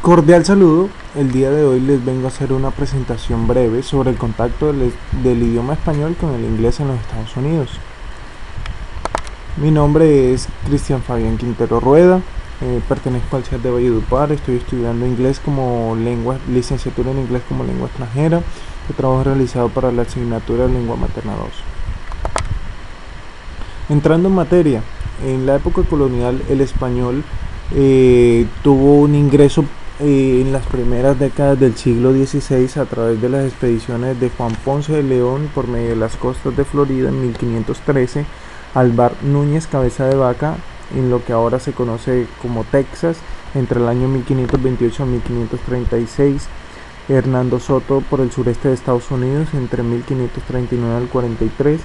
Cordial saludo, el día de hoy les vengo a hacer una presentación breve sobre el contacto del idioma español con el inglés en los Estados Unidos. Mi nombre es Cristian Fabián Quintero Rueda, pertenezco al CEAT de Valledupar, estoy estudiando inglés como licenciatura en inglés como lengua extranjera, el trabajo realizado para la asignatura de lengua materna 2. Entrando en materia, en la época colonial el español tuvo un ingreso en las primeras décadas del siglo XVI a través de las expediciones de Juan Ponce de León por medio de las costas de Florida en 1513, Alvar Núñez Cabeza de Vaca en lo que ahora se conoce como Texas entre el año 1528 a 1536, Hernando Soto por el sureste de Estados Unidos entre 1539 al 43,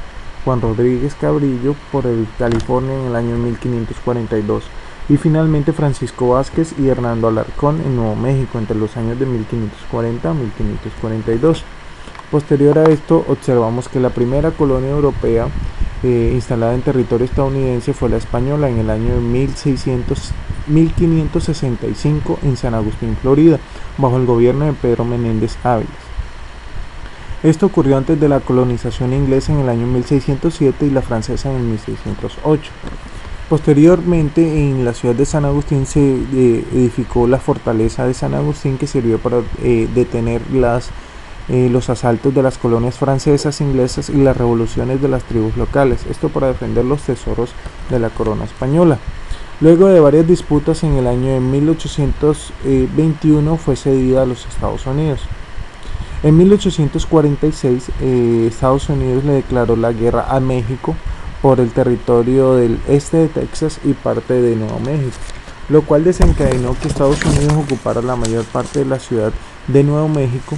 Juan Rodríguez Cabrillo por el California en el año 1542 y finalmente Francisco Vázquez y Hernando Alarcón en Nuevo México entre los años de 1540 a 1542. Posterior a esto observamos que la primera colonia europea instalada en territorio estadounidense fue la española en el año de 1565 en San Agustín, Florida, bajo el gobierno de Pedro Menéndez Ávila. Esto ocurrió antes de la colonización inglesa en el año 1607 y la francesa en el 1608. Posteriormente, en la ciudad de San Agustín se edificó la fortaleza de San Agustín, que sirvió para detener los asaltos de las colonias francesas, inglesas y las revoluciones de las tribus locales, esto para defender los tesoros de la corona española. Luego de varias disputas, en el año de 1821 fue cedida a los Estados Unidos. En 1846, Estados Unidos le declaró la guerra a México por el territorio del este de Texas y parte de Nuevo México, lo cual desencadenó que Estados Unidos ocupara la mayor parte de la ciudad de Nuevo México.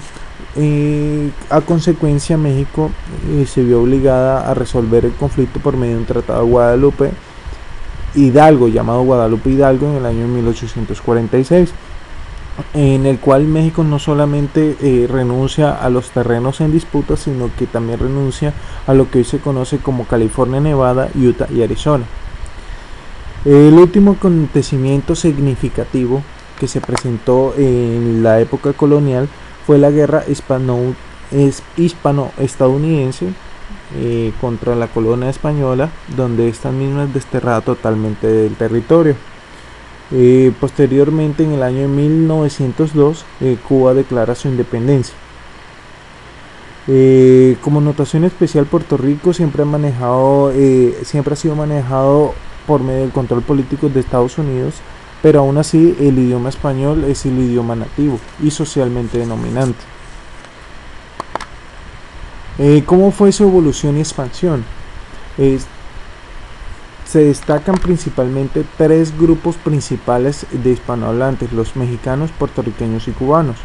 A consecuencia, México se vio obligada a resolver el conflicto por medio de un tratado de Guadalupe Hidalgo, llamado Guadalupe Hidalgo, en el año 1846. En el cual México no solamente renuncia a los terrenos en disputa, sino que también renuncia a lo que hoy se conoce como California, Nevada, Utah y Arizona. El último acontecimiento significativo que se presentó en la época colonial fue la guerra hispano-estadounidense contra la colonia española, donde esta misma es desterrada totalmente del territorio. Posteriormente, en el año de 1902, Cuba declara su independencia. Como notación especial, Puerto Rico siempre ha sido manejado por medio del control político de Estados Unidos, pero aún así el idioma español es el idioma nativo y socialmente denominante. ¿Cómo fue su evolución y expansión? Se destacan principalmente tres grupos principales de hispanohablantes: los mexicanos, puertorriqueños y cubanos.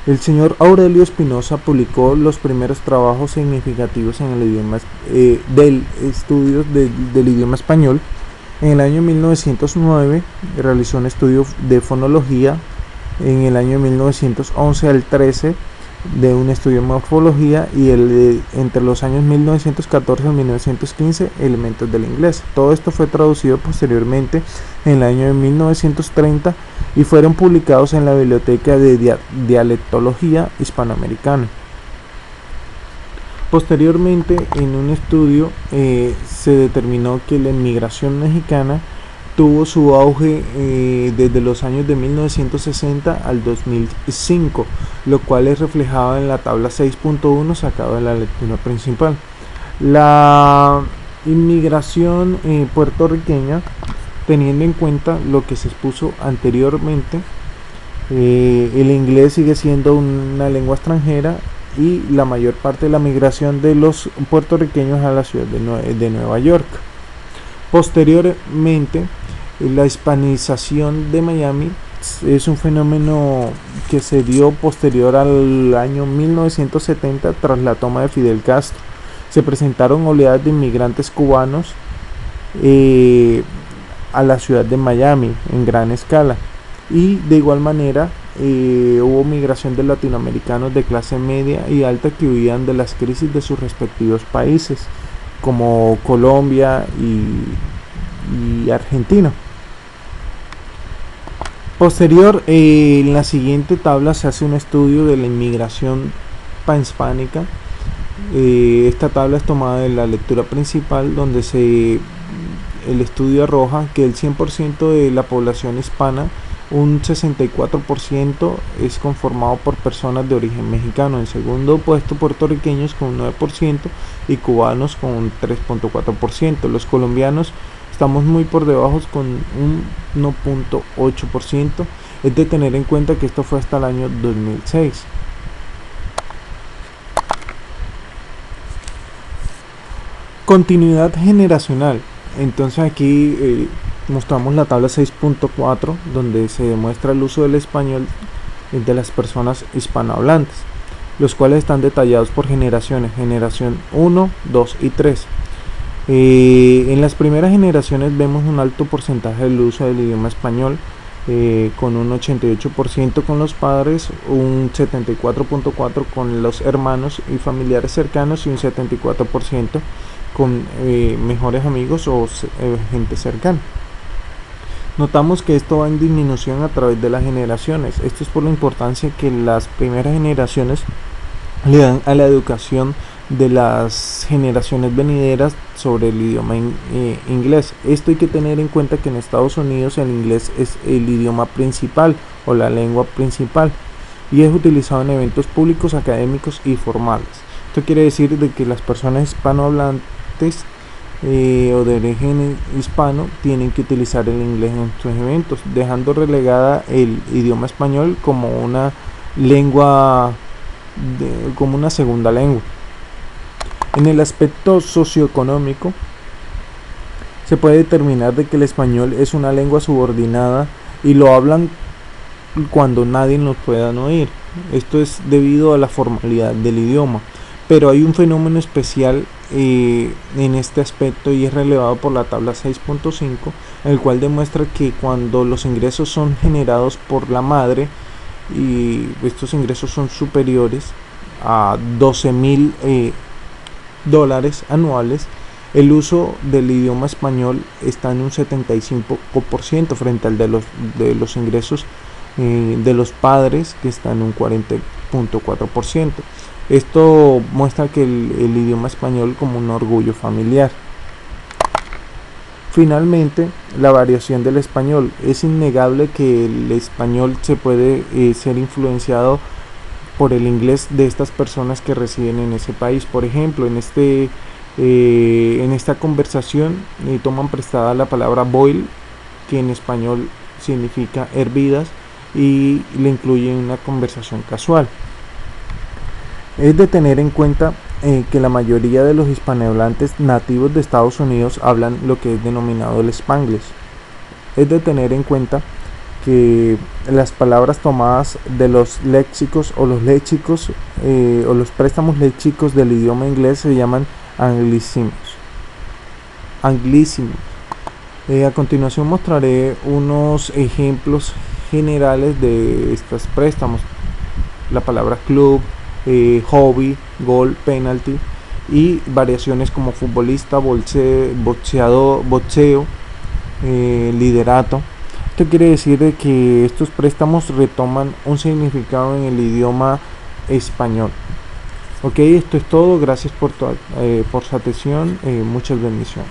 El señor Aurelio Espinosa publicó los primeros trabajos significativos en el idioma del idioma español. En el año 1909 realizó un estudio de fonología. En el año 1911 al 13 de un estudio de morfología, y entre los años 1914 y 1915 elementos del inglés. Todo esto fue traducido posteriormente en el año de 1930 y fueron publicados en la Biblioteca de Dialectología Hispanoamericana. Posteriormente, en un estudio se determinó que la inmigración mexicana tuvo su auge desde los años de 1960 al 2005, lo cual es reflejado en la tabla 6.1 sacado de la lectura principal. La inmigración puertorriqueña, teniendo en cuenta lo que se expuso anteriormente, el inglés sigue siendo una lengua extranjera y la mayor parte de la migración de los puertorriqueños a la ciudad de Nueva York. Posteriormente, la hispanización de Miami es un fenómeno que se dio posterior al año 1970 tras la toma de Fidel Castro. Se presentaron oleadas de inmigrantes cubanos a la ciudad de Miami en gran escala, y de igual manera hubo migración de latinoamericanos de clase media y alta que huían de las crisis de sus respectivos países, como Colombia y Argentina. Posterior, en la siguiente tabla se hace un estudio de la inmigración panhispánica. Esta tabla es tomada de la lectura principal, donde el estudio arroja que el 100% de la población hispana, un 64% es conformado por personas de origen mexicano. En segundo puesto, puertorriqueños con un 9% y cubanos con un 3.4%. Los colombianos estamos muy por debajo con un 1.8%. Es de tener en cuenta que esto fue hasta el año 2006. Continuidad generacional. Entonces aquí mostramos la tabla 6.4, donde se demuestra el uso del español de las personas hispanohablantes, los cuales están detallados por generaciones: generación 1, 2 y 3. En las primeras generaciones vemos un alto porcentaje del uso del idioma español, con un 88% con los padres, un 74.4% con los hermanos y familiares cercanos y un 74% con mejores amigos o gente cercana. Notamos que esto va en disminución a través de las generaciones. Esto es por la importancia que las primeras generaciones le dan a la educación de las generaciones venideras sobre el idioma inglés. Esto hay que tener en cuenta que en Estados Unidos el inglés es el idioma principal o la lengua principal y es utilizado en eventos públicos, académicos y formales. Esto quiere decir de que las personas hispanohablantes o de origen hispano tienen que utilizar el inglés en sus eventos, dejando relegada el idioma español como una lengua, como una segunda lengua. En el aspecto socioeconómico se puede determinar de que el español es una lengua subordinada y lo hablan cuando nadie nos puedan oír. Esto es debido a la formalidad del idioma, pero hay un fenómeno especial en este aspecto y es relevado por la tabla 6.5, el cual demuestra que cuando los ingresos son generados por la madre y estos ingresos son superiores a $12,000 anuales, el uso del idioma español está en un 75% frente al de los ingresos de los padres, que está en un 40.4%. Esto muestra que el idioma español como un orgullo familiar. Finalmente, la variación del español. Es innegable que el español se puede ser influenciado por el inglés de estas personas que residen en ese país. Por ejemplo, en esta conversación toman prestada la palabra boil, que en español significa hervidas, y le incluyen una conversación casual. Es de tener en cuenta que la mayoría de los hispanohablantes nativos de Estados Unidos hablan lo que es denominado el Spanglish. Es de tener en cuenta que las palabras tomadas de los léxicos o los léxicos o los préstamos léxicos del idioma inglés se llaman anglicismos. A continuación mostraré unos ejemplos generales de estos préstamos: la palabra club, hobby, gol, penalty, y variaciones como futbolista, boxeador, boxeo, liderato. Esto quiere decir de que estos préstamos retoman un significado en el idioma español. Ok, esto es todo. Gracias por su atención. Muchas bendiciones.